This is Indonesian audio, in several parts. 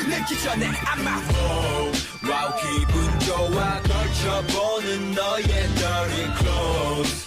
늦기 전에 I'm out. Wow, 기분 좋아 걸쳐보는 너의 dirty clothes.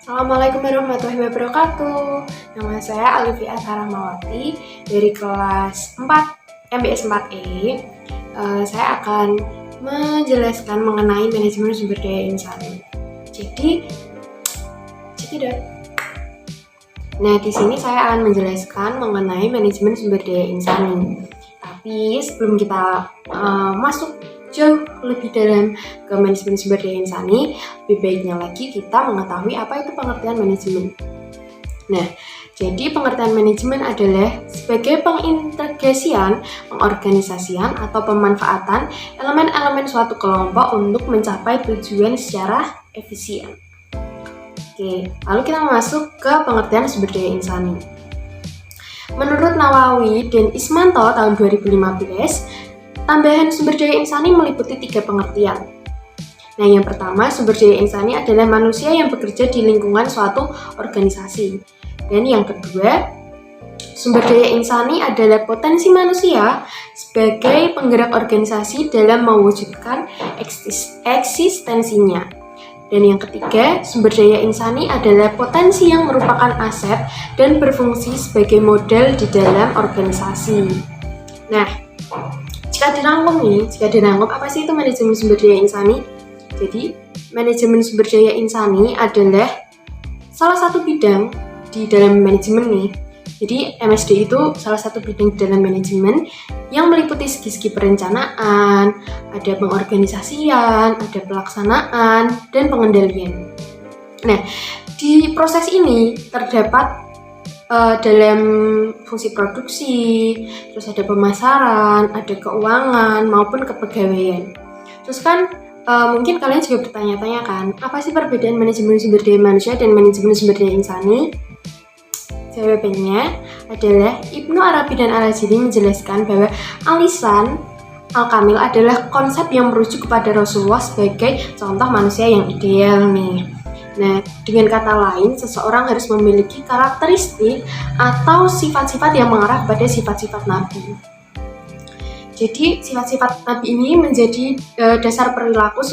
Assalamualaikum warahmatullahi wabarakatuh. Nama saya Alifia Taramawati dari kelas 4 MBS 4E. Saya akan menjelaskan mengenai manajemen sumber daya insani. Nah, di sini saya akan menjelaskan mengenai manajemen sumber daya insani. Tapi sebelum kita masuk jauh lebih dalam ke manajemen sumber daya insani, lebih baiknya lagi kita mengetahui apa itu pengertian manajemen. Nah, jadi pengertian manajemen adalah sebagai pengintegrasian, pengorganisasian, atau pemanfaatan elemen-elemen suatu kelompok untuk mencapai tujuan secara efisien. Oke, lalu kita masuk ke pengertian sumber daya insani. Menurut Nawawi dan Ismanto tahun 2015, tambahan sumber daya insani meliputi 3 pengertian. Nah, yang pertama, sumber daya insani adalah manusia yang bekerja di lingkungan suatu organisasi. Dan yang kedua, sumber daya insani adalah potensi manusia sebagai penggerak organisasi dalam mewujudkan eksistensinya. Dan yang ketiga, sumber daya insani adalah potensi yang merupakan aset dan berfungsi sebagai modal di dalam organisasi. Nah, jika dirangkum apa sih itu manajemen sumber daya insani? Jadi, manajemen sumber daya insani adalah salah satu bidang di dalam manajemen nih. Jadi, MSD itu salah satu bidang di dalam manajemen yang meliputi segi-segi perencanaan, ada pengorganisasian, ada pelaksanaan, dan pengendalian. Nah, di proses ini terdapat dalam fungsi produksi, terus ada pemasaran, ada keuangan, maupun kepegawaian. Terus kan mungkin kalian juga bertanya-tanya kan, apa sih perbedaan manajemen sumber daya manusia dan manajemen sumber daya insani? Jawabannya adalah Ibnu Arabi dan Al-Jili menjelaskan bahwa al-lisan al-kamil adalah konsep yang merujuk kepada Rasulullah sebagai contoh manusia yang ideal nih. Nah, dengan kata lain, seseorang harus memiliki karakteristik atau sifat-sifat yang mengarah pada sifat-sifat Nabi. Jadi, sifat-sifat Nabi ini menjadi dasar perilaku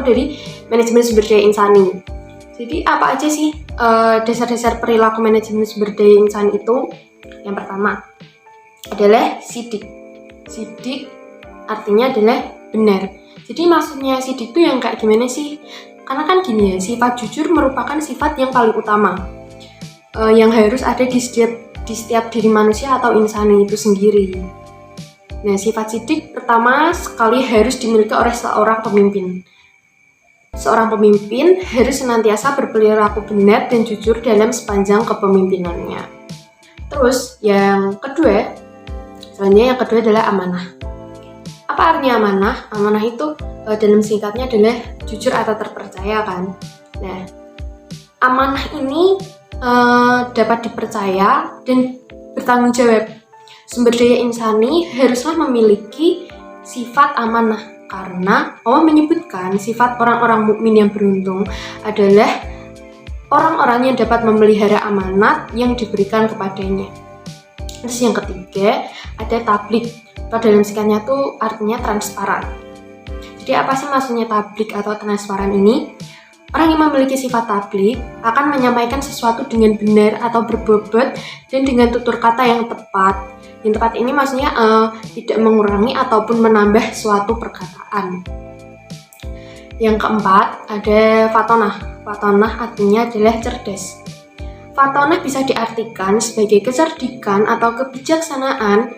dari manajemen sumber daya insani. Jadi, apa aja sih dasar-dasar perilaku manajemen sumber daya insani itu? Yang pertama adalah sidik. Sidik artinya adalah benar. Jadi maksudnya sidik itu yang kayak gimana sih? Karena kan gini ya, sifat jujur merupakan sifat yang paling utama yang harus ada di setiap diri manusia atau insani itu sendiri. Nah, sifat sidik pertama sekali harus dimiliki oleh seorang pemimpin. Seorang pemimpin harus senantiasa berperilaku benar dan jujur dalam sepanjang kepemimpinannya. Terus yang kedua adalah amanah. Apa artinya amanah? Amanah itu dalam singkatnya adalah jujur atau terpercaya kan. Nah, amanah ini dapat dipercaya dan bertanggung jawab. Sumber daya insani haruslah memiliki sifat amanah karena Allah menyebutkan sifat orang-orang mukmin yang beruntung adalah orang-orang yang dapat memelihara amanat yang diberikan kepadanya. Terus yang ketiga ada tabligh. Atau dalam singkatnya tuh artinya transparan. Jadi apa sih maksudnya tabligh atau transparan ini? Orang yang memiliki sifat tabligh akan menyampaikan sesuatu dengan benar atau berbobot dan dengan tutur kata yang tepat. Yang tepat ini maksudnya tidak mengurangi ataupun menambah suatu perkataan. Yang keempat ada fatonah. Fatonah artinya adalah cerdas. Fatonah bisa diartikan sebagai kecerdikan atau kebijaksanaan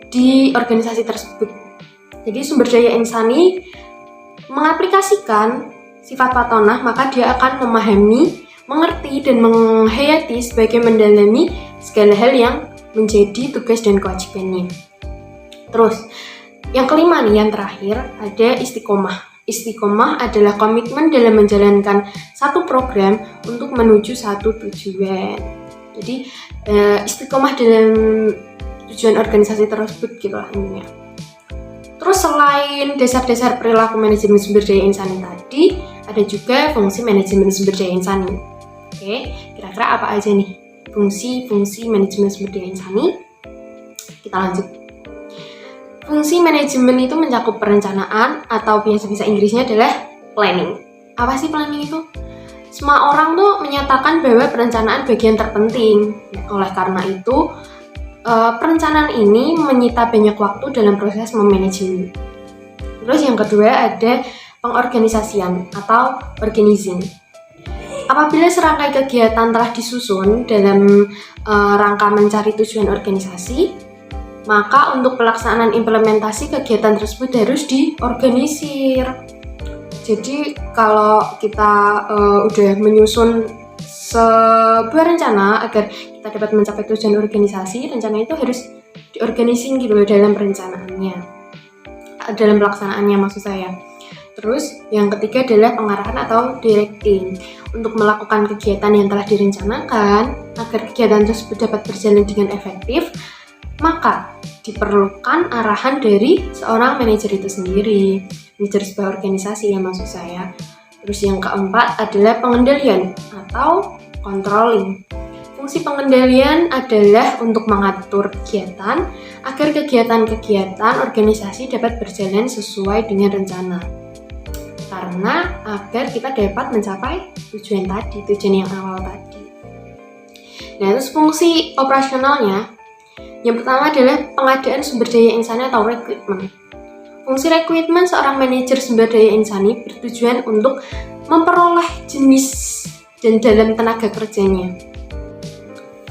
di organisasi tersebut. Jadi sumber daya insani mengaplikasikan sifat fatonah, maka dia akan memahami, mengerti, dan menghayati sebagai mendalami segala hal yang menjadi tugas dan kewajibannya. Terus, yang kelima nih, yang terakhir, ada istiqomah. Istiqomah adalah komitmen dalam menjalankan satu program untuk menuju satu tujuan. Jadi, istiqomah dalam tujuan organisasi tersebut gitu lah intinya. Terus selain dasar-dasar perilaku manajemen sumber daya insani tadi, ada juga fungsi manajemen sumber daya insani. Oke, kira-kira apa aja nih? fungsi-fungsi manajemen sumber daya insani. Kita lanjut. Fungsi manajemen itu mencakup perencanaan atau bahasa Inggrisnya adalah planning. Apa sih planning itu? Semua orang tuh menyatakan bahwa perencanaan bagian terpenting. Oleh karena itu, perencanaan ini menyita banyak waktu dalam proses memanajemen. Terus yang kedua ada pengorganisasian atau organizing. Apabila serangkai kegiatan telah disusun dalam rangka mencari tujuan organisasi, maka untuk pelaksanaan implementasi kegiatan tersebut harus diorganisir. Jadi kalau kita udah menyusun sebuah rencana agar kita dapat mencapai tujuan organisasi, rencana itu harus diorganisir gitu loh dalam perencanaannya, dalam pelaksanaannya maksud saya. Terus yang ketiga adalah pengarahan atau directing. Untuk melakukan kegiatan yang telah direncanakan agar kegiatan tersebut dapat berjalan dengan efektif, maka diperlukan arahan dari seorang manajer itu sendiri, manajer sebuah organisasi ya maksud saya. Terus yang keempat adalah pengendalian atau controlling. Fungsi pengendalian adalah untuk mengatur kegiatan agar kegiatan-kegiatan organisasi dapat berjalan sesuai dengan rencana. Karena agar kita dapat mencapai tujuan yang awal tadi. Nah, terus fungsi operasionalnya, yang pertama adalah pengadaan sumber daya insani atau rekrutmen. Fungsi rekrutmen seorang manajer sumber daya insani bertujuan untuk memperoleh jenis dan dalam tenaga kerjanya.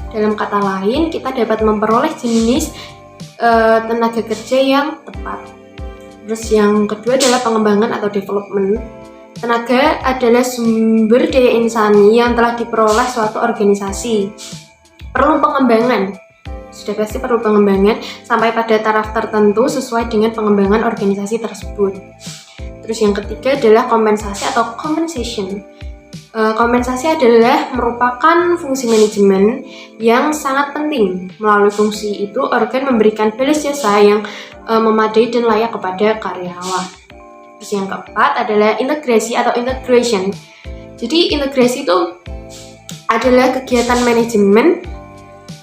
Dalam kata lain, kita dapat memperoleh jenis tenaga kerja yang tepat. Terus yang kedua adalah pengembangan atau development. Tenaga adalah sumber daya insani yang telah diperoleh suatu organisasi. Perlu pengembangan. Sudah pasti perlu pengembangan sampai pada taraf tertentu sesuai dengan pengembangan organisasi tersebut. Terus yang ketiga adalah kompensasi atau compensation. Kompensasi adalah merupakan fungsi manajemen yang sangat penting. Melalui fungsi itu, organ memberikan balas jasa yang memadai dan layak kepada karyawan. Terus yang keempat adalah integrasi atau integration. Jadi integrasi itu adalah kegiatan manajemen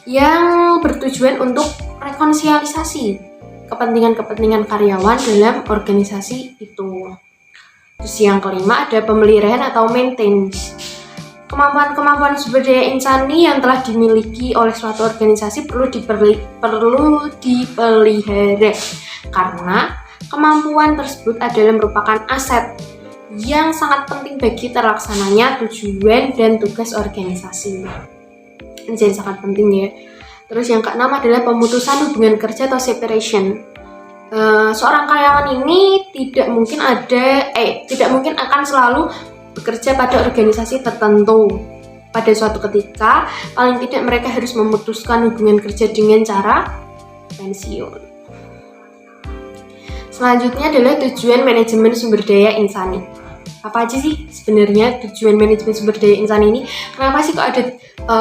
yang bertujuan untuk rekonsiliasi kepentingan-kepentingan karyawan dalam organisasi itu. Terus yang kelima ada pemeliharaan atau maintenance. Kemampuan-kemampuan sumber daya insani yang telah dimiliki oleh suatu organisasi perlu dipelihara karena kemampuan tersebut adalah merupakan aset yang sangat penting bagi terlaksananya tujuan dan tugas organisasi. Ini jadi sangat penting ya. Terus yang keenam adalah pemutusan hubungan kerja atau separation. Seorang karyawan ini tidak mungkin akan selalu bekerja pada organisasi tertentu. Pada suatu ketika, paling tidak mereka harus memutuskan hubungan kerja dengan cara pensiun. Selanjutnya adalah tujuan manajemen sumber daya insani. Apa aja sih sebenarnya tujuan manajemen sumber daya insani ini? Kenapa sih kok ada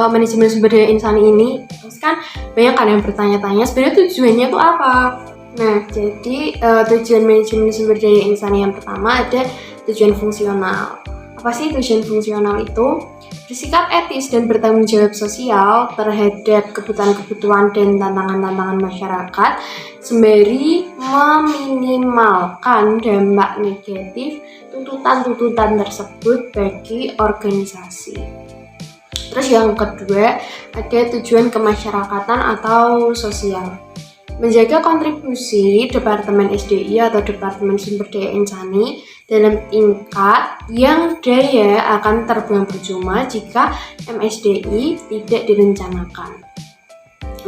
manajemen sumber daya insani ini? Terus kan banyak kan yang bertanya-tanya sebenarnya tujuannya itu apa? Nah, jadi tujuan manajemen sumber daya insani yang pertama ada tujuan fungsional. Apa sih tujuan fungsional itu? Bersikap etis dan bertanggung jawab sosial terhadap kebutuhan-kebutuhan dan tantangan-tantangan masyarakat sembari meminimalkan dampak negatif tuntutan-tuntutan tersebut bagi organisasi. Terus yang kedua ada tujuan kemasyarakatan atau sosial. Menjaga kontribusi Departemen SDI atau Departemen Sumber Daya Insani dalam tingkat yang daya akan terbuang percuma jika MSDI tidak direncanakan.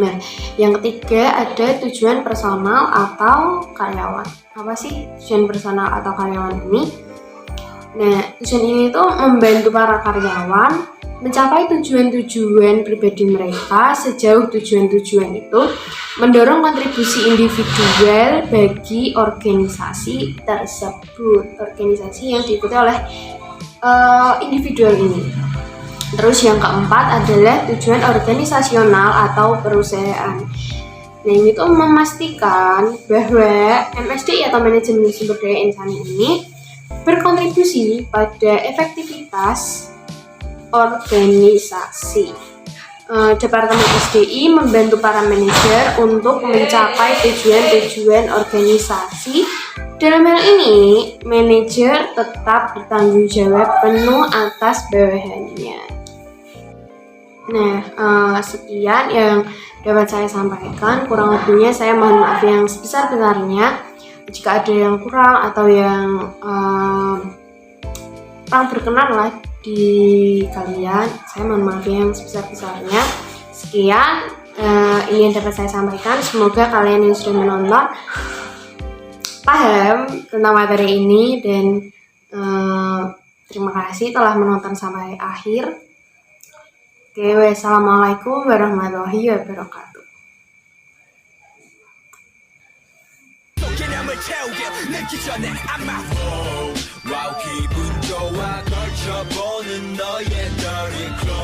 Nah, yang ketiga ada tujuan personal atau karyawan. Apa sih tujuan personal atau karyawan ini? Nah, tujuan ini tuh membantu para karyawan mencapai tujuan-tujuan pribadi mereka sejauh tujuan-tujuan itu mendorong kontribusi individual bagi organisasi tersebut, organisasi yang diikuti oleh individual ini. Terus yang keempat adalah tujuan organisasional atau perusahaan. Nah, ini tuh memastikan bahwa MSDI atau manajemen sumber daya insani ini berkontribusi pada efektivitas organisasi. Departemen SDI membantu para manajer untuk mencapai tujuan-tujuan organisasi. Dalam hal ini, manajer tetap bertanggung jawab penuh atas bawahannya. Nah, sekian yang dapat saya sampaikan. Kurang lebihnya saya mohon maaf yang sebesar-besarnya. Jika ada yang kurang atau yang kurang berkenan lah di kalian, saya mohon maaf yang sebesar-besarnya. Sekian ini yang dapat saya sampaikan. Semoga kalian yang sudah menonton paham tentang materi ini, dan terima kasih telah menonton sampai akhir. Oke, wassalamualaikum warahmatullahi wabarakatuh. 와우 기분 좋아 걸쳐보는 너의 dirty clothes